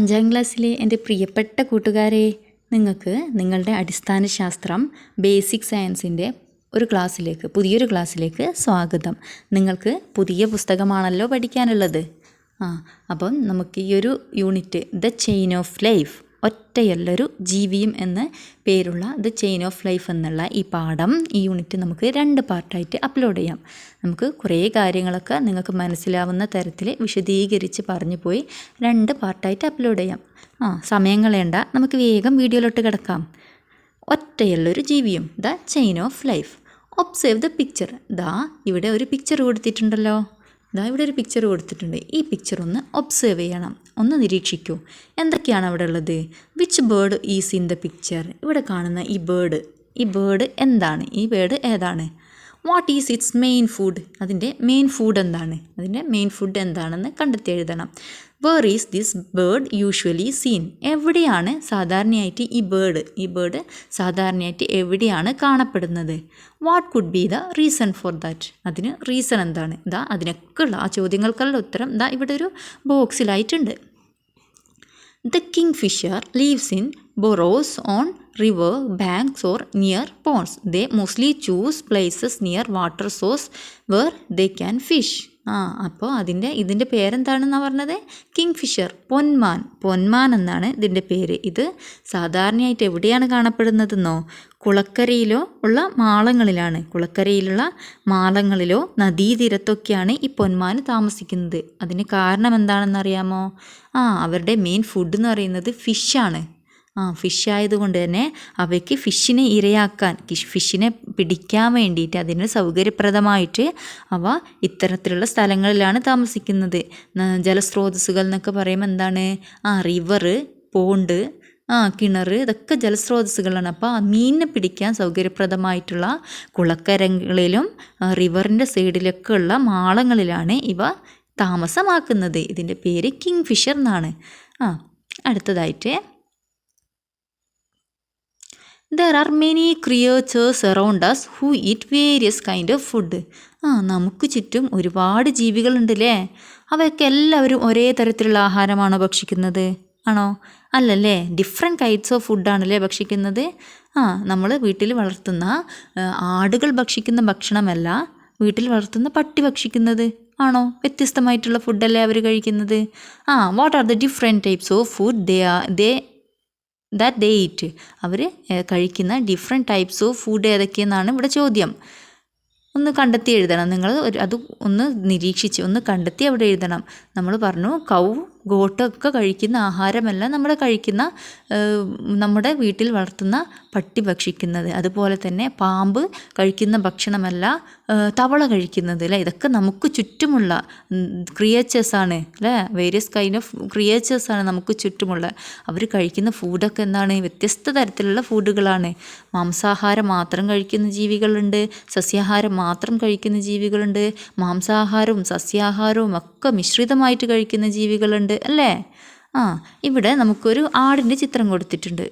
5ാം ക്ലാസ്സിലെ എൻ്റെ പ്രിയപ്പെട്ട കൂട്ടുകാരെ, നിങ്ങൾക്ക് നിങ്ങളുടെ അടിസ്ഥാന ശാസ്ത്രം ബേസിക് സയൻസിൻ്റെ പുതിയൊരു ക്ലാസ്സിലേക്ക് സ്വാഗതം. നിങ്ങൾക്ക് പുതിയ പുസ്തകമാണല്ലോ പഠിക്കാനുള്ളത്. അപ്പം നമുക്ക് ഈ ഒരു unit the chain of life, ഒറ്റയല്ലൊരു ജീവിയും എന്ന് പേരുള്ള ദ ചെയിൻ ഓഫ് ലൈഫ് എന്നുള്ള ഈ പാഠം, ഈ യൂണിറ്റ് നമുക്ക് 2 പാർട്ടായിട്ട് അപ്ലോഡ് ചെയ്യാം. നമുക്ക് കുറേ കാര്യങ്ങളൊക്കെ നിങ്ങൾക്ക് മനസ്സിലാവുന്ന തരത്തിൽ വിശദീകരിച്ച് പറഞ്ഞു പോയി 2 പാർട്ടായിട്ട് അപ്ലോഡ് ചെയ്യാം. സമയം കളയണ്ട, നമുക്ക് വേഗം വീഡിയോയിലോട്ട് കിടക്കാം. ഒറ്റയല്ലൊരു ജീവിയും, the chain of life. Observe the picture. ഇവിടെ ഒരു പിക്ചർ കൊടുത്തിട്ടുണ്ടല്ലോ. ഇവിടെ ഒരു പിക്ചർ കൊടുത്തിട്ടുണ്ട്. ഈ പിക്ചർ ഒന്ന് ഒബ്സേർവ് ചെയ്യണം, ഒന്ന് നിരീക്ഷിക്കൂ. എന്തൊക്കെയാണ് അവിടെ ഉള്ളത്? Which bird is in the picture. ഇവിടെ കാണുന്ന ഈ ബേർഡ് എന്താണ്? ഈ ബേർഡ് ഏതാണ്? What is its main food. അതിൻ്റെ മെയിൻ ഫുഡ് എന്താണെന്ന് കണ്ടെത്തി എഴുതണം. Where is this bird usually seen. എവിടെയാണ് സാധാരണയായിട്ട് ഈ ബേർഡ് സാധാരണയായിട്ട് എവിടെയാണ് കാണപ്പെടുന്നത്? What could be the reason for that. അതിന് റീസൺ എന്താണ്? അതിനൊക്കെ ഉള്ള ആ ചോദ്യങ്ങൾക്കുള്ള ഉത്തരം ഇവിടെ ഒരു ബോക്സിലായിട്ടുണ്ട്. The kingfisher lives in burrows on river banks or near ponds. They mostly choose places near water source where they can fish. അപ്പോൾ ഇതിൻ്റെ പേരെന്താണെന്നാണ് പറഞ്ഞത്? കിങ്ഫിഷർ, പൊന്മാൻ എന്നാണ് ഇതിൻ്റെ പേര്. ഇത് സാധാരണയായിട്ട് എവിടെയാണ് കാണപ്പെടുന്നതെന്നോ? കുളക്കരയിലോ ഉള്ള മാളങ്ങളിലോ നദീതീരത്തൊക്കെയാണ് ഈ പൊന്മാൻ താമസിക്കുന്നത്. അതിന് കാരണം എന്താണെന്നറിയാമോ? അവരുടെ മെയിൻ ഫുഡ് എന്ന് പറയുന്നത് ഫിഷാണ്. ഫിഷ് ആയതുകൊണ്ട് തന്നെ അവയ്ക്ക് ഫിഷിനെ ഇരയാക്കാൻ, ഫിഷിനെ പിടിക്കാൻ വേണ്ടിയിട്ട് അതിന് സൗകര്യപ്രദമായിട്ട് അവ ഇത്തരത്തിലുള്ള സ്ഥലങ്ങളിലാണ് താമസിക്കുന്നത്. ജലസ്രോതസ്സുകൾ എന്നൊക്കെ പറയുമ്പോൾ എന്താണ്? റിവർ, പോണ്ട്, കിണർ, ഇതൊക്കെ ജലസ്രോതസ്സുകളാണ്. അപ്പോൾ മീനിനെ പിടിക്കാൻ സൗകര്യപ്രദമായിട്ടുള്ള കുളക്കരകളിലും റിവറിൻ്റെ സൈഡിലൊക്കെ ഉള്ള മാളങ്ങളിലാണ് ഇവ താമസമാക്കുന്നത്. ഇതിൻ്റെ പേര് കിങ്ഫിഷർ എന്നാണ്. അടുത്തതായിട്ട്, there are many creatures around us who eat various kind of food. നമുക്ക് ചുറ്റും ഒരുപാട് ജീവികളുണ്ടല്ലേ. അവയൊക്കെ എല്ലാവരും ഒരേ തരത്തിലുള്ള ആഹാരമാണോ ഭക്ഷിക്കുന്നത്? ആണോ? അല്ലല്ലേ, ഡിഫറെൻറ്റ് കൈൻഡ്സ് ഓഫ് ഫുഡാണല്ലേ ഭക്ഷിക്കുന്നത്. നമ്മൾ വീട്ടിൽ വളർത്തുന്ന ആടുകൾ ഭക്ഷിക്കുന്ന ഭക്ഷണമല്ല വീട്ടിൽ വളർത്തുന്ന പട്ടി ഭക്ഷിക്കുന്നത്. ആണോ? വ്യത്യസ്തമായിട്ടുള്ള ഫുഡല്ലേ അവർ കഴിക്കുന്നത്. What are the different types of food that they eat. അവർ കഴിക്കുന്ന ഡിഫറെൻറ്റ് ടൈപ്സ് ഓഫ് ഫുഡ് ഏതൊക്കെയെന്നാണ് ഇവിടെ ചോദ്യം. ഒന്ന് കണ്ടെത്തി എഴുതണം. നിങ്ങൾ അത് ഒന്ന് നിരീക്ഷിച്ച് ഒന്ന് കണ്ടെത്തി അവിടെ എഴുതണം. നമ്മൾ പറഞ്ഞു കൗ, ഗോട്ടൊക്കെ കഴിക്കുന്ന ആഹാരമല്ല നമ്മുടെ വീട്ടിൽ വളർത്തുന്ന പട്ടി ഭക്ഷിക്കുന്നത്. അതുപോലെ തന്നെ പാമ്പ് കഴിക്കുന്ന ഭക്ഷണമല്ല തവള കഴിക്കുന്നത് അല്ലേ. ഇതൊക്കെ നമുക്ക് ചുറ്റുമുള്ള ക്രിയേച്ചേഴ്സാണ് അല്ലേ. വേരിയസ് കൈൻഡ് ഓഫ് ക്രിയേച്ചേഴ്സാണ് നമുക്ക് ചുറ്റുമുള്ള. അവർ കഴിക്കുന്ന ഫുഡൊക്കെ എന്താണ്? വ്യത്യസ്ത തരത്തിലുള്ള ഫുഡുകളാണ്. മാംസാഹാരം മാത്രം കഴിക്കുന്ന ജീവികളുണ്ട്, സസ്യാഹാരം മാത്രം കഴിക്കുന്ന ജീവികളുണ്ട്, മാംസാഹാരവും സസ്യാഹാരവും ഒക്കെ മിശ്രിതമായിട്ട് കഴിക്കുന്ന ജീവികളുണ്ട് അല്ലേ. ഇവിടെ നമുക്കൊരു ആടിൻ്റെ ചിത്രം കൊടുത്തിട്ടുണ്ട്.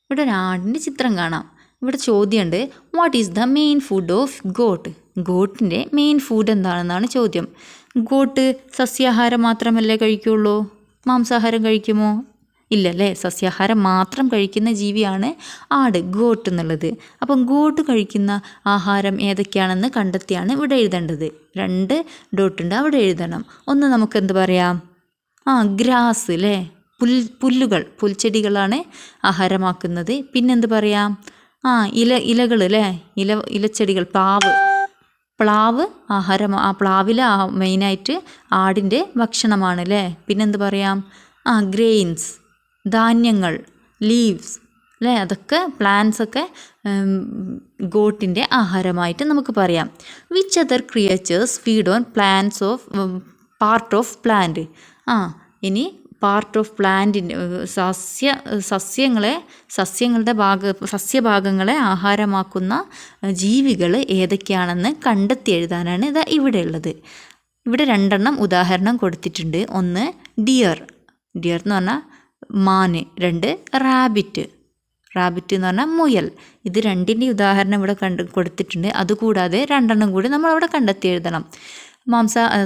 ഇവിടെ ഒരു ആടിൻ്റെ ചിത്രം കാണാം. ഇവിടെ ചോദ്യമുണ്ട്, what is the main food of goat. ഗോട്ടിൻ്റെ മെയിൻ ഫുഡ് എന്താണെന്നാണ് ചോദ്യം. ഗോട്ട് സസ്യാഹാരം മാത്രമല്ലേ കഴിക്കുള്ളൂ? മാംസാഹാരം കഴിക്കുമോ? ഇല്ലല്ലേ. സസ്യാഹാരം മാത്രം കഴിക്കുന്ന ജീവിയാണ് ഗോട്ട് എന്നുള്ളത്. അപ്പം ഗോട്ട് കഴിക്കുന്ന ആഹാരം ഏതൊക്കെയാണെന്ന് കണ്ടെത്തിയാണ് ഇവിടെ എഴുതേണ്ടത്. 2 ഡോട്ടുണ്ട്, അവിടെ എഴുതണം. ഒന്ന് നമുക്ക് എന്ത് പറയാം? ഗ്രാസ് അല്ലേ, പുൽച്ചെടികളാണ് ആഹാരമാക്കുന്നത്. പിന്നെന്ത് പറയാം? ഇലകൾ അല്ലേ, ഇലച്ചെടികൾ, പ്ലാവ് ആഹാരം. പ്ലാവില മെയിനായിട്ട് ആടിൻ്റെ ഭക്ഷണമാണ് അല്ലേ. പിന്നെന്ത് പറയാം? ഗ്രെയിൻസ്, ധാന്യങ്ങൾ, ലീവ്സ് അല്ലേ. അതൊക്കെ പ്ലാന്റ്സൊക്കെ ഗോട്ടിൻ്റെ ആഹാരമായിട്ട് നമുക്ക് പറയാം. Which other creatures feed on plants of part of plant. ഇനി പാർട്ട് ഓഫ് പ്ലാന്റിൻ്റെ സസ്യഭാഗങ്ങളെ ആഹാരമാക്കുന്ന ജീവികൾ ഏതൊക്കെയാണെന്ന് കണ്ടെത്തി എഴുതാനാണ് ഇവിടെ ഉള്ളത്. ഇവിടെ 2 ഉദാഹരണം കൊടുത്തിട്ടുണ്ട്. ഒന്ന് ഡിയർ, ഡിയർ എന്ന് പറഞ്ഞാൽ മാന്. 2 റാബിറ്റ്. റാബിറ്റ് എന്ന് പറഞ്ഞാൽ മുയൽ. ഇത് രണ്ടിൻ്റെ ഉദാഹരണം ഇവിടെ കൊടുത്തിട്ടുണ്ട്. അതുകൂടാതെ 2 കൂടി നമ്മളവിടെ കണ്ടെത്തി എഴുതണം.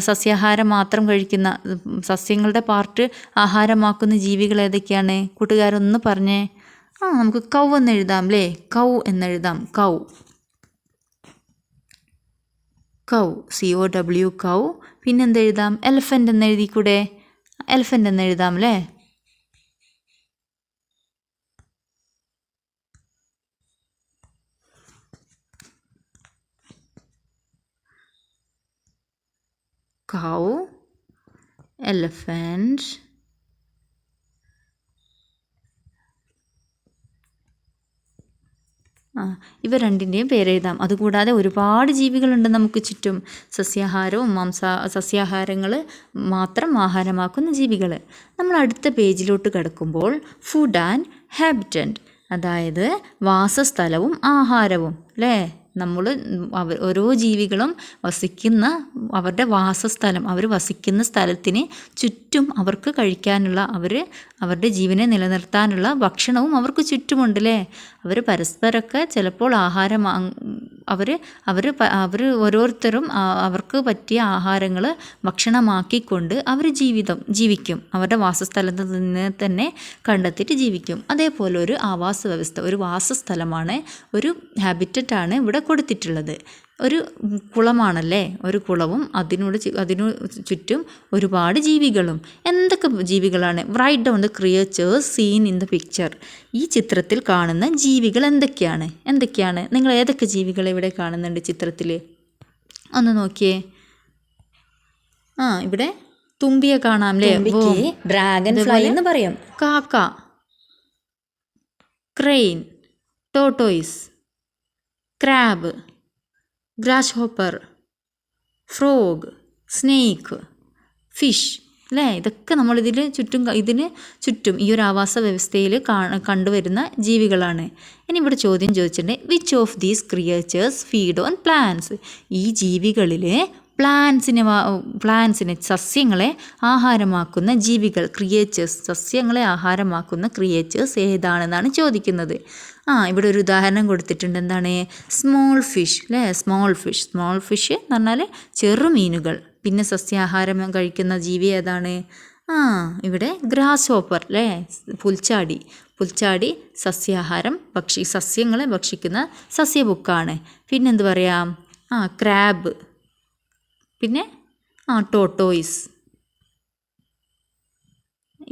സസ്യാഹാരം മാത്രം കഴിക്കുന്ന സസ്യങ്ങളുടെ പാർട്ട് ആഹാരമാക്കുന്ന ജീവികൾ ഏതൊക്കെയാണ്? കൂട്ടുകാരൊന്ന് പറഞ്ഞേ. നമുക്ക് കൗ എന്ന് എഴുതാം അല്ലേ? കൗ എന്നെഴുതാം. കൗ COW കൗ. പിന്നെന്തെഴുതാം? എലഫൻ്റ് എന്ന് എഴുതിക്കൂടെ? എലഫൻ്റ് എന്ന് എഴുതാം അല്ലേ? കൗ, എലഫൻ്റ്. ഇവ രണ്ടിൻ്റെയും പേരെഴുതാം. അതുകൂടാതെ ഒരുപാട് ജീവികളുണ്ട് നമുക്ക് ചുറ്റും. സസ്യാഹാരവും സസ്യാഹാരങ്ങൾ മാത്രം ആഹാരമാക്കുന്ന ജീവികൾ. നമ്മൾ അടുത്ത പേജിലോട്ട് കിടക്കുമ്പോൾ ഫുഡ് ആൻഡ് ഹാബിറ്റൻറ്റ്, അതായത് വാസസ്ഥലവും ആഹാരവും അല്ലേ? നമ്മൾ ഓരോ ജീവികളും വസിക്കുന്ന അവരുടെ വാസസ്ഥലം, അവർ വസിക്കുന്ന സ്ഥലത്തിന് ചുറ്റും അവർക്ക് കഴിക്കാനുള്ള, അവരുടെ ജീവനെ നിലനിർത്താനുള്ള ഭക്ഷണവും അവർക്ക് ചുറ്റുമുണ്ട് അല്ലേ? അവർ പരസ്പരമൊക്കെ ചിലപ്പോൾ ആഹാരം അവർ ഓരോരുത്തരും അവർക്ക് പറ്റിയ ആഹാരങ്ങൾ ഭക്ഷണമാക്കിക്കൊണ്ട് അവർ ജീവിക്കും. അവരുടെ വാസസ്ഥലത്ത് നിന്ന് തന്നെ കണ്ടെത്തിയിട്ട് ജീവിക്കും. അതേപോലെ ഒരു ആവാസ വ്യവസ്ഥ, ഒരു വാസസ്ഥലമാണ്, ഒരു ഹാബിറ്ററ്റാണ് ഇവിടെ കൊടുത്തിട്ടുള്ളത്. ഒരു കുളമാണല്ലേ? ഒരു കുളവും അതിനു ചുറ്റും ഒരുപാട് ജീവികളും. എന്തൊക്കെ ജീവികളാണ്? Write down the creatures seen in the picture. ഈ ചിത്രത്തിൽ കാണുന്ന ജീവികൾ എന്തൊക്കെയാണ്? നിങ്ങൾ ഏതൊക്കെ ജീവികളെ ഇവിടെ കാണുന്നുണ്ട് ചിത്രത്തിൽ? ഒന്ന് നോക്കിയേ. ഇവിടെ തുമ്പിയെ കാണാം അല്ലേ? ഡ്രാഗൺ ഫ്ലൈ എന്ന് പറയും. കാക്ക, crane, tortoise, crab, grass hopper, frog, snake, fish അല്ലേ? ഇതൊക്കെ നമ്മൾ ഇതിന് ചുറ്റും ഈ ഒരു ആവാസ വ്യവസ്ഥയിൽ കണ്ടുവരുന്ന ജീവികളാണ്. ഇനി ഇവിടെ ചോദ്യം ചോദിച്ചിട്ടുണ്ട്, which of these creatures feed on plants? ഈ ജീവികളിൽ പ്ലാന്റ്സിനെ സസ്യങ്ങളെ ആഹാരമാക്കുന്ന ജീവികൾ, ക്രിയേച്ചേഴ്സ്, സസ്യങ്ങളെ ആഹാരമാക്കുന്ന ക്രിയേച്ചേഴ്സ് ഏതാണെന്നാണ് ചോദിക്കുന്നത്. ഇവിടെ ഒരു ഉദാഹരണം കൊടുത്തിട്ടുണ്ട്. എന്താണ്? സ്മോൾ ഫിഷ് അല്ലേ? സ്മോൾ ഫിഷ് എന്ന് പറഞ്ഞാൽ ചെറുമീനുകൾ. പിന്നെ സസ്യാഹാരം കഴിക്കുന്ന ജീവി ഏതാണ്? ഇവിടെ ഗ്രാസ് ഹോപ്പർ അല്ലേ? പുൽച്ചാടി സസ്യങ്ങളെ ഭക്ഷിക്കുന്ന സസ്യബുക്കാണ്. പിന്നെന്ത് പറയാം? ക്രാബ്, പിന്നെ ടോർട്ടോയിസ്.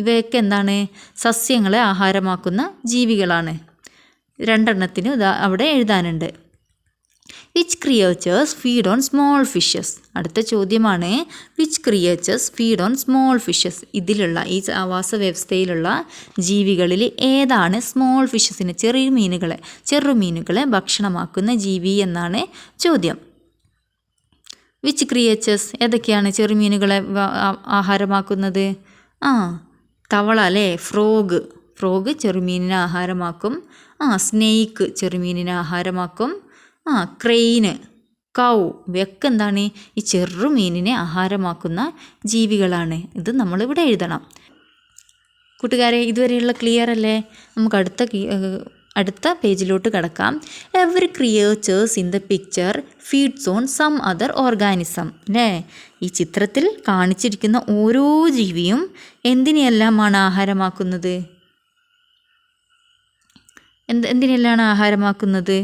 ഇവയൊക്കെ എന്താണ്? സസ്യങ്ങളെ ആഹാരമാക്കുന്ന ജീവികളാണ്. 2 അവിടെ എഴുതാനുണ്ട്. Which creatures feed on small fishes? അടുത്ത ചോദ്യമാണ്, which creatures feed on small fishes? ഇതിലുള്ള ഈ ആവാസ വ്യവസ്ഥയിലുള്ള ജീവികളിൽ ഏതാണ് സ്മോൾ ഫിഷസിന്, ചെറുമീനുകളെ ഭക്ഷണമാക്കുന്ന ജീവി എന്നാണ് ചോദ്യം. വിച്ച് ക്രിയേച്ചേഴ്സ് ഏതൊക്കെയാണ് ചെറുമീനുകളെ ആഹാരമാക്കുന്നത്? തവള അല്ലേ? ഫ്രോഗ് ചെറുമീനിനെ ആഹാരമാക്കും. സ്നേക്ക് ചെറുമീനിനെ ആഹാരമാക്കും. ക്രെയിന്, കൗ ഇവയൊക്കെ എന്താണ്? ഈ ചെറുമീനിനെ ആഹാരമാക്കുന്ന ജീവികളാണ്. ഇത് നമ്മളിവിടെ എഴുതണം. കൂട്ടുകാരെ, ഇതുവരെയുള്ള ക്ലിയർ അല്ലേ? നമുക്ക് അടുത്ത പേജിലോട്ട് കിടക്കാം. Every creatures in the picture feeds on some other organism അല്ലേ? ഈ ചിത്രത്തിൽ കാണിച്ചിരിക്കുന്ന ഓരോ ജീവിയും എന്തിനെല്ലാമാണ് ആഹാരമാക്കുന്നത്? എന്തിനെല്ലാം ആഹാരമാക്കുന്നത്?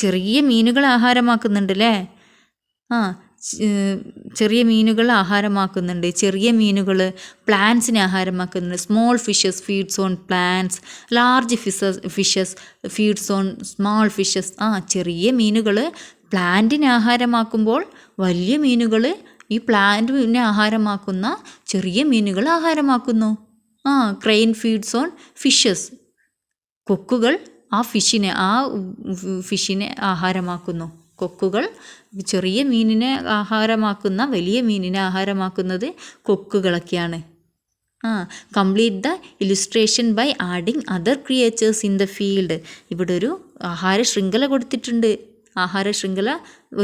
ചെറിയ മീനുകൾ ആഹാരമാക്കുന്നുണ്ട് അല്ലേ? ചെറിയ മീനുകൾ ആഹാരമാക്കുന്നുണ്ട്. ചെറിയ മീനുകൾ പ്ലാന്റ്സിനെ ആഹാരമാക്കുന്നുണ്ട്. Small fishes feeds on plants. Large fishes feeds on small fishes. ചെറിയ മീനുകൾ പ്ലാന്റിനെ ആഹാരമാക്കുമ്പോൾ വലിയ മീനുകൾ ഈ പ്ലാന്റിനെ ആഹാരമാക്കുന്ന ചെറിയ മീനുകൾ ആഹാരമാക്കുന്നു. Crane feeds on fishes. കൊക്കുകൾ ഫിഷിനെ ആഹാരമാക്കുന്നു. കൊക്കുകൾ ചെറിയ മീനിനെ ആഹാരമാക്കുന്ന വലിയ മീനിനെ ആഹാരമാക്കുന്നത് കൊക്കുകളൊക്കെയാണ്. Complete the illustration by adding other creatures in the field. ഇവിടെ ഒരു ആഹാര ശൃംഖല കൊടുത്തിട്ടുണ്ട്.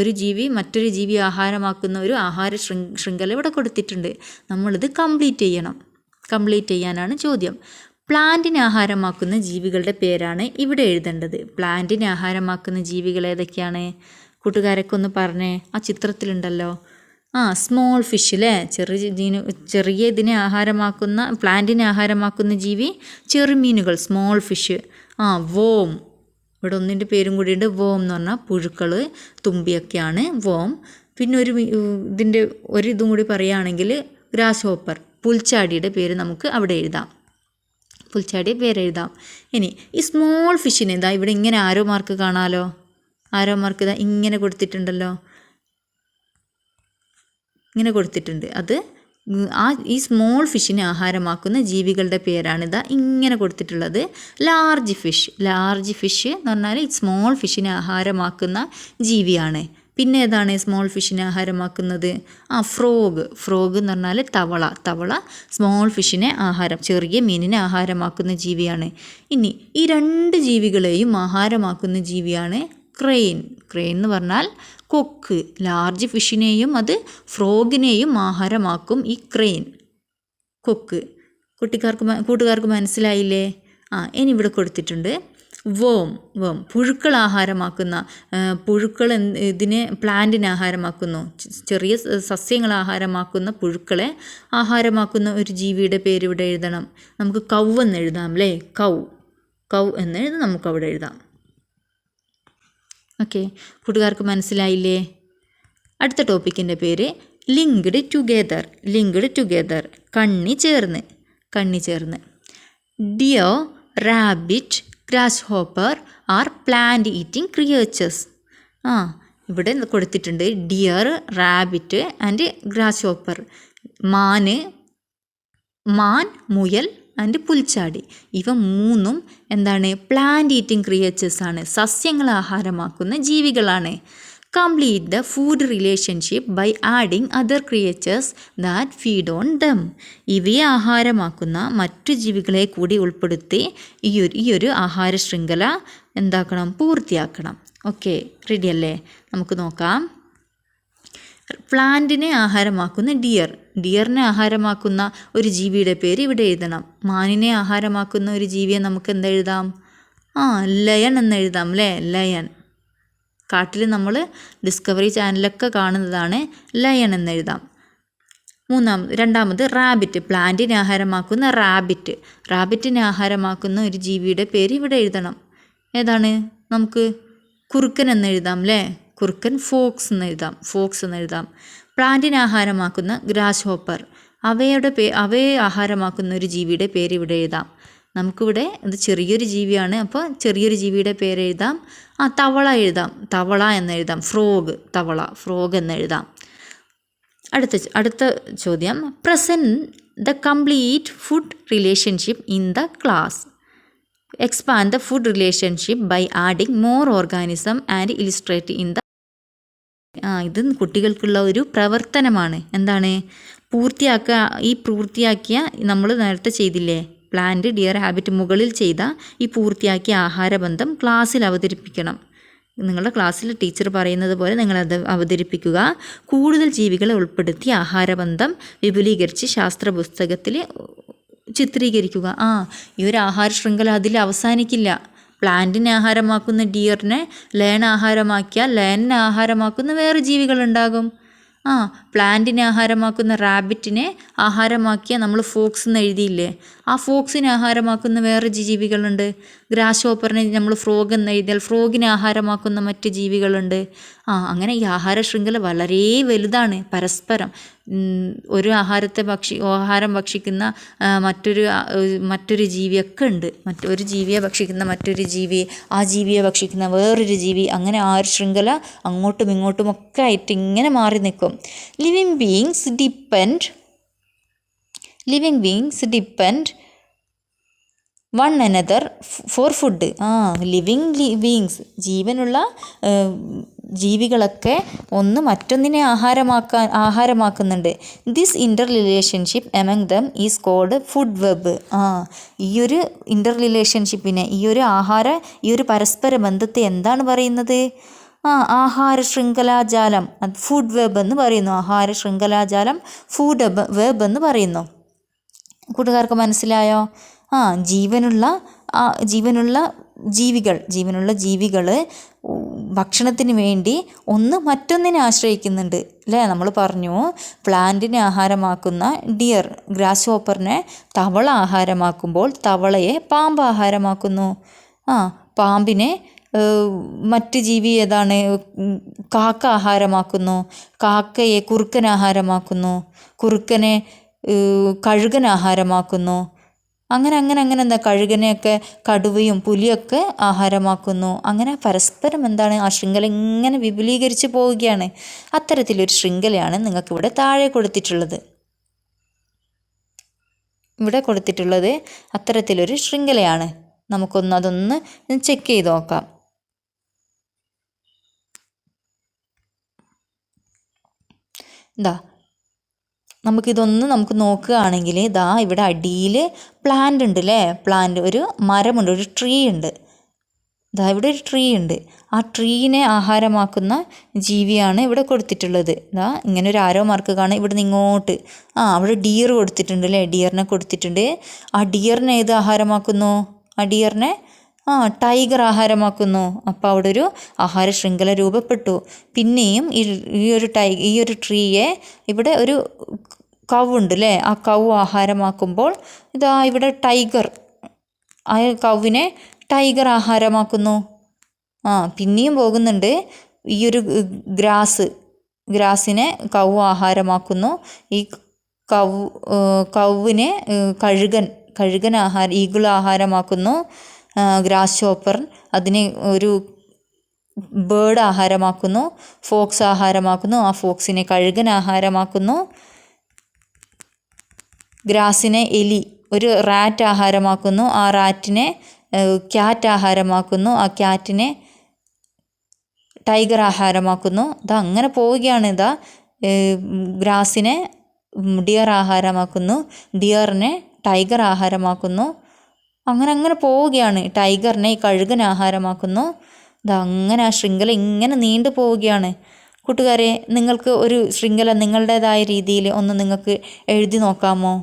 ഒരു ജീവി മറ്റൊരു ജീവി ആഹാരമാക്കുന്ന ഒരു ആഹാര ശൃംഖല ഇവിടെ കൊടുത്തിട്ടുണ്ട്. നമ്മളിത് കംപ്ലീറ്റ് ചെയ്യണം. കംപ്ലീറ്റ് ചെയ്യാനാണ് ചോദ്യം. പ്ലാന്റിനെ ആഹാരമാക്കുന്ന ജീവികളുടെ പേരാണ് ഇവിടെ എഴുതേണ്ടത്. പ്ലാന്റിനെ ആഹാരമാക്കുന്ന ജീവികൾ ഏതൊക്കെയാണ്? കൂട്ടുകാരൊക്കെ ഒന്ന് പറഞ്ഞേ. ആ ചിത്രത്തിലുണ്ടല്ലോ. സ്മോൾ ഫിഷ് അല്ലേ? ചെറിയ ഇതിനെ ആഹാരമാക്കുന്ന, പ്ലാന്റിനെ ആഹാരമാക്കുന്ന ജീവി ചെറുമീനുകൾ, സ്മോൾ ഫിഷ്. വോം, ഇവിടെ ഒന്നിൻ്റെ പേരും കൂടിയുണ്ട്. വോം എന്ന് പറഞ്ഞാൽ പുഴുക്കൾ, തുമ്പിയൊക്കെയാണ് വോം. പിന്നെ ഇതിൻ്റെ ഇതും കൂടി പറയുകയാണെങ്കിൽ ഗ്രാസ് ഹോപ്പർ, പുൽച്ചാടിയുടെ പേര് നമുക്ക് അവിടെ എഴുതാം. പുൽച്ചാടിയെ പേരെഴുതാം. ഇനി ഈ സ്മോൾ ഫിഷിന് ഇതാ ഇവിടെ ഇങ്ങനെ ആരോ മാർക്ക് കാണാമല്ലോ. ആരോ മാർക്ക് ഇതാ ഇങ്ങനെ കൊടുത്തിട്ടുണ്ടല്ലോ, ഇങ്ങനെ കൊടുത്തിട്ടുണ്ട്. അത് ഈ സ്മോൾ ഫിഷിനെ ആഹാരമാക്കുന്ന ജീവികളുടെ പേരാണിതാ ഇങ്ങനെ കൊടുത്തിട്ടുള്ളത്. Large fish. ലാർജ് ഫിഷ് എന്ന് പറഞ്ഞാൽ ഈ സ്മോൾ ഫിഷിനെ ആഹാരമാക്കുന്ന ജീവിയാണ്. പിന്നെ ഏതാണ് സ്മോൾ ഫിഷിനെ ആഹാരമാക്കുന്നത്? ഫ്രോഗ്. ഫ്രോഗ് എന്ന് പറഞ്ഞാൽ തവള. തവള സ്മോൾ ഫിഷിനെ ചെറിയ മീനിനെ ആഹാരമാക്കുന്ന ജീവിയാണ്. ഇനി ഈ രണ്ട് ജീവികളെയും ആഹാരമാക്കുന്ന ജീവിയാണ് ക്രെയിൻ. ക്രെയിൻ എന്ന് പറഞ്ഞാൽ കൊക്ക്. ലാർജ് ഫിഷിനെയും ഫ്രോഗിനെയും ആഹാരമാക്കും ഈ ക്രെയിൻ, കൊക്ക്. കൂട്ടുകാർക്ക് മനസ്സിലായില്ലേ? ഇനി ഇവിടെ കൊടുത്തിട്ടുണ്ട് വോം. പുഴുക്കൾ ആഹാരമാക്കുന്ന, പുഴുക്കൾ ഇതിനെ പ്ലാന്റിനെ ആഹാരമാക്കുന്നു. ചെറിയ സസ്യങ്ങൾ ആഹാരമാക്കുന്ന പുഴുക്കളെ ആഹാരമാക്കുന്ന ഒരു ജീവിയുടെ പേര് ഇവിടെ എഴുതണം. നമുക്ക് കൗ എന്ന് എഴുതാം അല്ലേ? കൗ എന്ന് നമുക്കവിടെ എഴുതാം. ഓക്കെ, കൂട്ടുകാർക്ക് മനസ്സിലായില്ലേ? അടുത്ത ടോപ്പിക്കിൻ്റെ പേര് ലിങ്ക്ഡ് ടുഗെദർ. ലിങ്ക്ഡ് ടുഗെദർ, കണ്ണി ചേർന്ന്. Deer, rabbit, grasshopper are plant eating creatures. ഇവിടെ കൊടുത്തിട്ടുണ്ട് deer, rabbit and grasshopper. മാൻ, മുയൽ ആൻഡ് പുൽച്ചാടി. ഇവ മൂന്നും എന്താണ്? പ്ലാന്റ് ഈറ്റിംഗ് ക്രിയേച്ചേഴ്സ് ആണ്, സസ്യങ്ങൾ ആഹാരമാക്കുന്ന ജീവികളാണ്. Complete the food relationship by adding other creatures that feed on them. ഇവയെ ആഹാരമാക്കുന്ന മറ്റു ജീവികളെ കൂടി ഉൾപ്പെടുത്തി ഈ ഒരു ആഹാര ശൃംഖല പൂർത്തിയാക്കണം. ഓക്കെ, റെഡി അല്ലേ? നമുക്ക് നോക്കാം. പ്ലാന്റിനെ ആഹാരമാക്കുന്ന ഡിയറിനെ ആഹാരമാക്കുന്ന ഒരു ജീവിയുടെ പേര് ഇവിടെ എഴുതണം. മാനിനെ ആഹാരമാക്കുന്ന ഒരു ജീവിയെ നമുക്ക് എന്തെഴുതാം? ലയൺ എന്നെഴുതാം അല്ലേ? ലയൺ. കാട്ടിൽ നമ്മൾ ഡിസ്കവറി ചാനലൊക്കെ കാണുന്നതാണ്. ലയൺ എന്നെഴുതാം. രണ്ടാമത് റാബിറ്റ്. പ്ലാന്റിനെ ആഹാരമാക്കുന്ന റാബിറ്റിനെ ആഹാരമാക്കുന്ന ഒരു ജീവിയുടെ പേര് ഇവിടെ എഴുതണം. ഏതാണ്? നമുക്ക് കുറുക്കൻ എന്നെഴുതാം അല്ലേ? കുറുക്കൻ. ഫോക്സ് എന്നെഴുതാം. പ്ലാന്റിനെ ആഹാരമാക്കുന്ന ഗ്രാസ് ഹോപ്പർ. അവയെ ആഹാരമാക്കുന്ന ഒരു ജീവിയുടെ പേര് ഇവിടെ എഴുതാം. നമുക്കിവിടെ ഇത് ചെറിയൊരു ജീവിയാണ്, അപ്പോൾ ചെറിയൊരു ജീവിയുടെ പേര് എഴുതാം. തവള എന്നെഴുതാം. ഫ്രോഗ് എന്നെഴുതാം. അടുത്ത ചോദ്യം. Present the complete food relationship in the class. Expand the food relationship by adding more organism and illustrate in the. ഇത് കുട്ടികൾക്കുള്ള ഒരു പ്രവർത്തനമാണ്. എന്താണ്? പൂർത്തിയാക്കിയ നമ്മൾ നേരത്തെ ചെയ്തില്ലേ, പ്ലാന്റ്, ഡിയർ, ഹാബിറ്റ്, മുകളിൽ ചെയ്ത ഈ പൂർത്തിയാക്കിയ ആഹാരബന്ധം ക്ലാസ്സിൽ അവതരിപ്പിക്കണം. നിങ്ങളുടെ ക്ലാസ്സിൽ ടീച്ചർ പറയുന്നത് പോലെ നിങ്ങളത് അവതരിപ്പിക്കുക. കൂടുതൽ ജീവികളെ ഉൾപ്പെടുത്തി ആഹാരബന്ധം വിപുലീകരിച്ച് ശാസ്ത്ര പുസ്തകത്തിൽ ചിത്രീകരിക്കുക. ഈ ഒരു ആഹാര ശൃംഖല അതിൽ അവസാനിക്കില്ല. പ്ലാന്റിനെ ആഹാരമാക്കുന്ന ഡിയറിനെ ലയൺ ആഹാരമാക്കിയാൽ ലയണിനെ ആഹാരമാക്കുന്ന വേറെ ജീവികളുണ്ടാകും. പ്ലാന്റിനെ ആഹാരമാക്കുന്ന റാബിറ്റിനെ ആഹാരമാക്കിയ നമ്മൾ ഫോക്സ് എന്ന് എഴുതിയില്ലേ, ആ ഫോക്സിനെ ആഹാരമാക്കുന്ന വേറെ ജീവികളുണ്ട്. ഗ്രാസ് ഹോപ്പറിനെ നമ്മൾ ഫ്രോഗ് എന്ന് എഴുതിയാൽ ഫ്രോഗിനെ ആഹാരമാക്കുന്ന മറ്റ് ജീവികളുണ്ട്. അങ്ങനെ ഈ ആഹാര ശൃംഖല വളരെ വലുതാണ്. പരസ്പരം ഒരു ആഹാരം ഭക്ഷിക്കുന്ന മറ്റൊരു ജീവിയൊക്കെ ഉണ്ട്. ഒരു ജീവിയെ ഭക്ഷിക്കുന്ന മറ്റൊരു ജീവി, ആ ജീവിയെ ഭക്ഷിക്കുന്ന വേറൊരു ജീവി, അങ്ങനെ ആ ഒരു ശൃംഖല അങ്ങോട്ടും ഇങ്ങോട്ടും ഒക്കെ ആയിട്ട് ഇങ്ങനെ മാറി നിൽക്കും. Living beings depend one another for food. Living beings, ജീവനുള്ള ജീവികളൊക്കെ ഒന്ന് മറ്റൊന്നിനെ ആഹാരമാക്കുന്നുണ്ട്. This interrelationship among them is called food web. ഈ ഒരു ഇൻ്റർ റിലേഷൻഷിപ്പിനെ, ഈ ഒരു പരസ്പര ബന്ധത്തെ എന്താണ് പറയുന്നത്? ആഹാര ശൃംഖലാജാലം, ഫുഡ് വെബ് എന്ന് പറയുന്നു. ആഹാര ശൃംഖലാജാലം ഫുഡ് വെബ് എന്ന് പറയുന്നു. കൂട്ടുകാർക്ക് മനസ്സിലായോ? ജീവനുള്ള ജീവികൾ ഭക്ഷണത്തിന് വേണ്ടി ഒന്ന് മറ്റൊന്നിനെ ആശ്രയിക്കുന്നുണ്ട് അല്ലേ? നമ്മൾ പറഞ്ഞു പ്ലാന്റിനെ ആഹാരമാക്കുന്ന ഡിയർ ഗ്രാസ് ഹോപ്പറിനെ തവള ആഹാരമാക്കുമ്പോൾ തവളയെ പാമ്പ് ആഹാരമാക്കുന്നു. പാമ്പിനെ മറ്റ് ജീവി ഏതാണ്? കാക്ക ആഹാരമാക്കുന്നു. കാക്കയെ കുറുക്കൻ ആഹാരമാക്കുന്നു. കുറുക്കനെ കഴുകൻ ആഹാരമാക്കുന്നു. അങ്ങനെ എന്താ കഴുകനെയൊക്കെ കടുവയും പുലിയൊക്കെ ആഹാരമാക്കുന്നു. അങ്ങനെ പരസ്പരം എന്താണ് ആ ശൃംഖല ഇങ്ങനെ വിപുലീകരിച്ച് പോവുകയാണ്. അത്തരത്തിലൊരു ശൃംഖലയാണ് നിങ്ങൾക്കിവിടെ താഴെ കൊടുത്തിട്ടുള്ളത്. അത്തരത്തിലൊരു ശൃംഖലയാണ്. അതൊന്ന് ചെക്ക് ചെയ്ത് നോക്കാം. നമുക്ക് നോക്കുകയാണെങ്കിൽ ഇവിടെ അടിയിൽ പ്ലാന്റ് ഉണ്ട് അല്ലേ? ഒരു മരമുണ്ട്, ഒരു ട്രീ ഉണ്ട്. ഇവിടെ ഒരു ട്രീ ഉണ്ട്. ആ ട്രീനെ ആഹാരമാക്കുന്ന ജീവിയാണ് ഇവിടെ കൊടുത്തിട്ടുള്ളത്. ഇങ്ങനെ ഒരു ആരോ മാർക്ക് കാണാം. ഇവിടെ നിന്ന് ഇങ്ങോട്ട് അവിടെ ഡിയർ കൊടുത്തിട്ടുണ്ട് അല്ലേ? ഡിയറിനെ കൊടുത്തിട്ടുണ്ട്. ആ ഡിയറിനെ ഏത് ആഹാരമാക്കുന്നു? ആ ഡിയറിനെ ടൈഗർ ആഹാരമാക്കുന്നു. അപ്പോൾ അവിടെ ഒരു ആഹാര ശൃംഖല രൂപപ്പെട്ടു. പിന്നെയും ഈ ഒരു ട്രീയെ ഇവിടെ ഒരു കവുണ്ട് അല്ലേ? ആ കവ് ആഹാരമാക്കുമ്പോൾ ഇവിടെ ടൈഗർ, ആ കവിനെ ടൈഗർ ആഹാരമാക്കുന്നു. പിന്നെയും പോകുന്നുണ്ട്. ഈ ഒരു ഗ്രാസിനെ കവ് ആഹാരമാക്കുന്നു. ഈ കവിനെ കഴുകൻ ഈഗിൾ ആഹാരമാക്കുന്നു. ഗ്രാസ് ചോപ്പർ അതിനെ ഒരു ബേർഡ് ആഹാരമാക്കുന്നു. ഫോക്സ് ആഹാരമാക്കുന്നു. ആ ഫോക്സിനെ കഴുകൻ ആഹാരമാക്കുന്നു. ഗ്രാസിനെ എലി ഒരു റാറ്റ് ആഹാരമാക്കുന്നു. ആ റാറ്റിനെ ക്യാറ്റ് ആഹാരമാക്കുന്നു. ആ ക്യാറ്റിനെ ടൈഗർ ആഹാരമാക്കുന്നു. അങ്ങനെ പോവുകയാണ്. ഗ്രാസിനെ ഡിയർ ആഹാരമാക്കുന്നു. ഡിയറിനെ ടൈഗർ ആഹാരമാക്കുന്നു. അങ്ങനെ പോവുകയാണ്. ടൈഗറിനെ കഴുകൻ ആഹാരമാക്കുന്നു. അങ്ങനെ ആ ശൃംഖല ഇങ്ങനെ നീണ്ടു പോവുകയാണ്. കൂട്ടുകാരെ, നിങ്ങൾക്ക് ഒരു ശൃംഖല നിങ്ങളുടേതായ രീതിയിൽ ഒന്ന് നിങ്ങൾക്ക് എഴുതി നോക്കാമോ?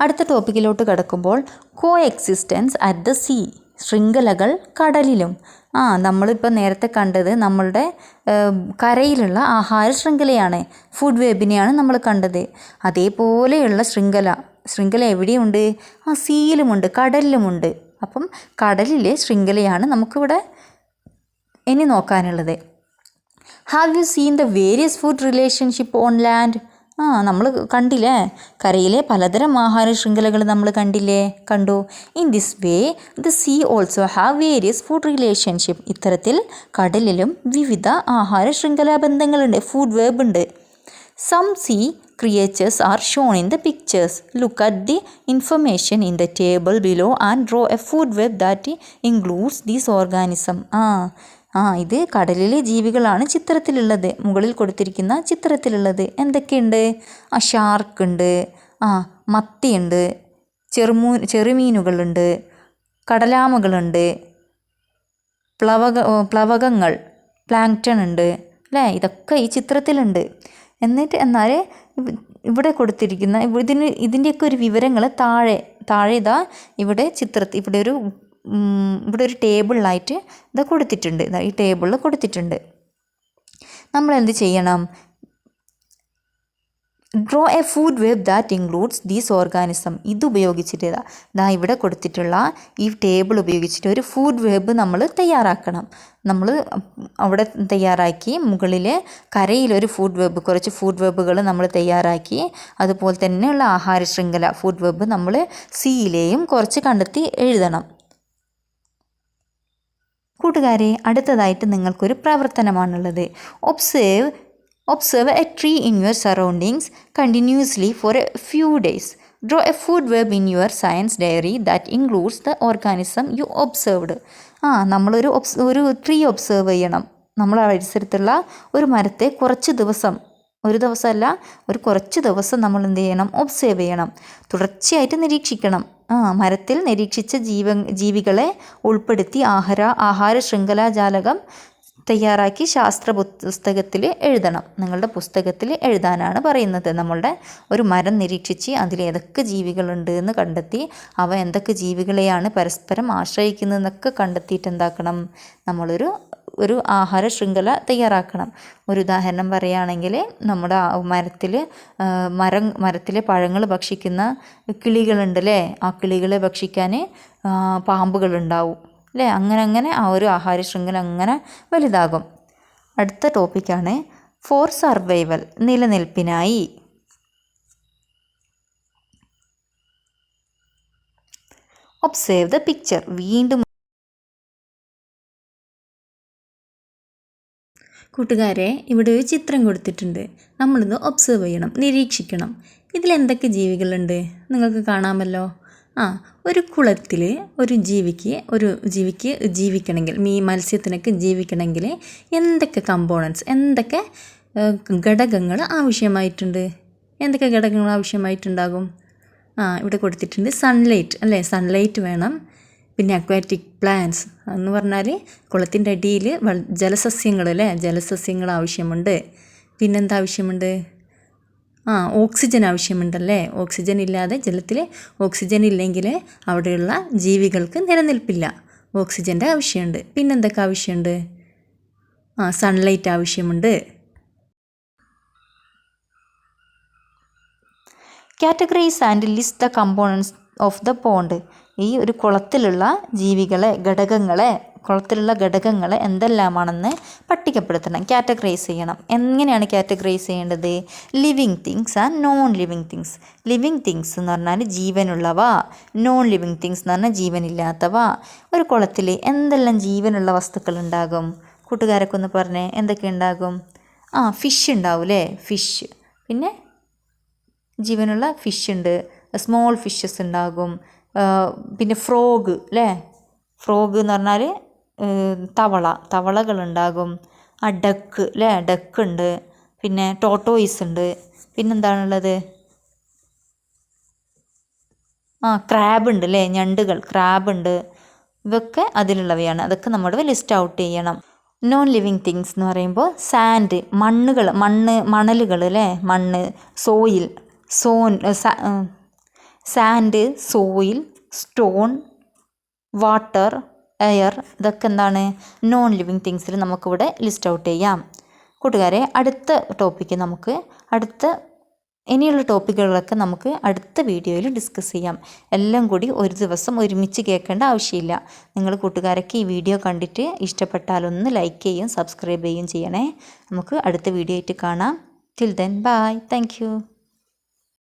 അടുത്ത ടോപ്പിക്കിലോട്ട് കടക്കുമ്പോൾ കോ എക്സിസ്റ്റൻസ് അറ്റ് ദ സീ, ശൃംഖലകൾ കടലിലും. നമ്മളിപ്പോൾ നേരത്തെ കണ്ടത് നമ്മളുടെ കരയിലുള്ള ആഹാര ശൃംഖലയാണ്, ഫുഡ് വെബിനെയാണ് നമ്മൾ കണ്ടത്. അതേപോലെയുള്ള ശൃംഖല എവിടെയുണ്ട്? സീയിലുമുണ്ട്, കടലിലുമുണ്ട്. അപ്പം കടലിലെ ശൃംഖലയാണ് നമുക്കിവിടെ ഇനി നോക്കാനുള്ളത്. Have you seen the various food relationship on land? നമ്മൾ കണ്ടില്ലേ, കരയിലെ പലതരം ആഹാര ശൃംഖലകൾ നമ്മൾ കണ്ടു. In this way the sea also have various food relationship. ഇത്തരത്തിൽ കടലിലും വിവിധ ആഹാര ശൃംഖലാ ബന്ധങ്ങളുണ്ട്, ഫുഡ് വെബ് ഉണ്ട്. Some sea creatures are shown in the pictures. Look at the information in the table below and draw a food web that includes these organisms. ഇത് കടലിലെ ജീവികളാണ് ചിത്രത്തിലുള്ളത്, മുകളിൽ കൊടുത്തിരിക്കുന്ന ചിത്രത്തിലുള്ളത്. എന്തൊക്കെയുണ്ട്? ഷാർക്ക് ഉണ്ട്, മത്തിയുണ്ട്, ചെറുമീനുകളുണ്ട്, കടലാമകളുണ്ട്, പ്ലവകങ്ങൾ, പ്ലാങ്ക്ടൺ ഉണ്ട് അല്ലേ? ഇതൊക്കെ ഈ ചിത്രത്തിലുണ്ട്. എന്നാൽ ഇവിടെ കൊടുത്തിരിക്കുന്ന ഇതിൻ്റെയൊക്കെ ഒരു വിവരങ്ങൾ താഴെ ഇവിടെ ഒരു ടേബിളിലായിട്ട് കൊടുത്തിട്ടുണ്ട്. ഈ ടേബിളിൽ കൊടുത്തിട്ടുണ്ട്. നമ്മൾ എന്ത് ചെയ്യണം? Draw a food web that includes these organism. ഇതുപയോഗിച്ചിട്ട് ഇവിടെ കൊടുത്തിട്ടുള്ള ഈ ടേബിൾ ഉപയോഗിച്ചിട്ട് ഒരു ഫുഡ് വെബ് നമ്മൾ തയ്യാറാക്കണം. നമ്മൾ അവിടെ തയ്യാറാക്കി മുകളിൽ കരയിലൊരു കുറച്ച് ഫുഡ് വെബുകൾ നമ്മൾ തയ്യാറാക്കി. അതുപോലെ തന്നെയുള്ള ആഹാര ശൃംഖല ഫുഡ് വെബ് നമ്മൾ സീയിലെയും കുറച്ച് കണ്ടെത്തി എഴുതണം. കൂട്ടുകാരെ, അടുത്തതായിട്ട് നിങ്ങൾക്കൊരു പ്രവർത്തനമാണുള്ളത്. Observe a tree in your surroundings continuously for a few days. Draw a food web in your science diary that includes the organism you observed. നമ്മളൊരു ട്രീ ഒബ്സർവ് ചെയ്യണം. നമ്മളെ പരിസരത്തുള്ള ഒരു മരത്തെ കുറച്ച് ദിവസം, ഒരു ദിവസമല്ല, കുറച്ച് ദിവസം നമ്മൾ എന്ത് ചെയ്യണം? ഒബ്സർവ് ചെയ്യണം, തുടർച്ചയായിട്ട് നിരീക്ഷിക്കണം. മരത്തിൽ നിരീക്ഷിച്ച ജീവികളെ ഉൾപ്പെടുത്തി ആഹാര ശൃംഖലാജാലകം തയ്യാറാക്കി ശാസ്ത്ര പുസ്തകത്തിൽ എഴുതണം. നിങ്ങളുടെ പുസ്തകത്തിൽ എഴുതാനാണ് പറയുന്നത്. നമ്മളുടെ ഒരു മരം നിരീക്ഷിച്ച് അതിൽ ഏതൊക്കെ ജീവികളുണ്ട് എന്ന് കണ്ടെത്തി അവ എന്തൊക്കെ ജീവികളെയാണ് പരസ്പരം ആശ്രയിക്കുന്നതെന്നൊക്കെ കണ്ടെത്തിയിട്ട് എന്താക്കണം, ഒരു ആഹാര ശൃംഖല തയ്യാറാക്കണം. ഒരു ഉദാഹരണം പറയുകയാണെങ്കിൽ നമ്മുടെ മരത്തിലെ പഴങ്ങൾ ഭക്ഷിക്കുന്ന കിളികളുണ്ട് അല്ലേ, ആ കിളികളെ ഭക്ഷിക്കാൻ പാമ്പുകളുണ്ടാവും അല്ലേ. അങ്ങനെ ആ ഒരു ആഹാര ശൃംഖല അങ്ങനെ വലുതാകും. അടുത്ത ടോപ്പിക്കാണ് ഫോർ സർവൈവൽ, നിലനിൽപ്പിനായി. Observe the picture. വീണ്ടും കൂട്ടുകാരെ, ഇവിടെ ഒരു ചിത്രം കൊടുത്തിട്ടുണ്ട്. നമ്മളിത് ഒബ്സേർവ് ചെയ്യണം, നിരീക്ഷിക്കണം. ഇതിലെന്തൊക്കെ ജീവികളുണ്ട് നിങ്ങൾക്ക് കാണാമല്ലോ. ഒരു കുളത്തിൽ ഒരു ജീവിക്ക് ജീവിക്കണമെങ്കിൽ, മത്സ്യത്തിനൊക്കെ ജീവിക്കണമെങ്കിൽ എന്തൊക്കെ കമ്പോണൻസ്, എന്തൊക്കെ ഘടകങ്ങൾ ആവശ്യമായിട്ടുണ്ട്? എന്തൊക്കെ ഘടകങ്ങൾ ആവശ്യമായിട്ടുണ്ടാകും? ഇവിടെ കൊടുത്തിട്ടുണ്ട് സൺലൈറ്റ് അല്ലേ, സൺലൈറ്റ് വേണം. പിന്നെ അക്വാറ്റിക് പ്ലാന്റ്സ് എന്ന് പറഞ്ഞാൽ കുളത്തിൻ്റെ അടിയിൽ ജലസസ്യങ്ങൾ അല്ലേ, ജലസസ്യങ്ങൾ ആവശ്യമുണ്ട്. പിന്നെന്താ ആവശ്യമുണ്ട്? ഓക്സിജൻ ആവശ്യമുണ്ടല്ലേ. ഓക്സിജൻ ഇല്ലാതെ, ജലത്തിൽ ഓക്സിജൻ ഇല്ലെങ്കിൽ അവിടെയുള്ള ജീവികൾക്ക് നിലനിൽപ്പില്ല. ഓക്സിജൻ്റെ ആവശ്യമുണ്ട്. പിന്നെന്തൊക്കെ ആവശ്യമുണ്ട്? സൺലൈറ്റ് ആവശ്യമുണ്ട്. Categorise and list the components of the pond. ഈ ഒരു കുളത്തിലുള്ള ഘടകങ്ങളെ എന്തെല്ലാമാണെന്ന് പട്ടികപ്പെടുത്തണം, കാറ്റഗറൈസ് ചെയ്യണം. എങ്ങനെയാണ് കാറ്റഗറൈസ് ചെയ്യേണ്ടത്? Living things and non living things. Living things എന്ന് പറഞ്ഞാൽ ജീവനുള്ളവ, നോൺ ലിവിങ് തിങ്സ് എന്ന് പറഞ്ഞാൽ ജീവനില്ലാത്തവ. ഒരു കുളത്തിൽ എന്തെല്ലാം ജീവനുള്ള വസ്തുക്കൾ ഉണ്ടാകും? കൂട്ടുകാരൊക്കെ ഒന്ന് പറഞ്ഞേ, എന്തൊക്കെ ഉണ്ടാകും? ഫിഷ് ഉണ്ടാവും അല്ലേ, ഫിഷ്. പിന്നെ ജീവനുള്ള ഫിഷ് ഉണ്ട്, സ്മോൾ ഫിഷസ് ഉണ്ടാകും. പിന്നെ ഫ്രോഗ് അല്ലേ, ഫ്രോഗ് എന്ന് പറഞ്ഞാൽ തവളകളുണ്ടാകും. ഡക്ക് അല്ലേ, ഡക്ക് ഉണ്ട്. പിന്നെ ടോട്ടോയിസ് ഉണ്ട്. പിന്നെന്താണുള്ളത്? ക്രാബ് ഉണ്ട് അല്ലേ, ഞണ്ടുകൾ, ക്രാബ് ഉണ്ട്. ഇതൊക്കെ അതിലുള്ളവയാണ്. അതൊക്കെ നമ്മൾ ലിസ്റ്റ് ഔട്ട് ചെയ്യണം. നോൺ ലിവിങ് തിങ്സ് എന്ന് പറയുമ്പോൾ സാൻഡ്, മണലുകൾ അല്ലേ, മണ്ണ്, soil, sand, soil, stone, water, air, ഇതൊക്കെ എന്താണ്? നോൺ ലിവിങ് തിങ്സിൽ നമുക്കിവിടെ ലിസ്റ്റ് ഔട്ട് ചെയ്യാം. കൂട്ടുകാരെ, അടുത്ത ടോപ്പിക്ക് ഇനിയുള്ള ടോപ്പിക്കുകളൊക്കെ നമുക്ക് അടുത്ത വീഡിയോയിൽ ഡിസ്കസ് ചെയ്യാം. എല്ലാം കൂടി ഒരു ദിവസം ഒരുമിച്ച് കേൾക്കേണ്ട ആവശ്യമില്ല. നിങ്ങൾ കൂട്ടുകാരൊക്കെ ഈ വീഡിയോ കണ്ടിട്ട് ഇഷ്ടപ്പെട്ടാലൊന്ന് ലൈക്ക് ചെയ്യുകയും സബ്സ്ക്രൈബ് ചെയ്യുകയും ചെയ്യണേ. നമുക്ക് അടുത്ത വീഡിയോ ആയിട്ട് കാണാം. Till then bye. Thank you.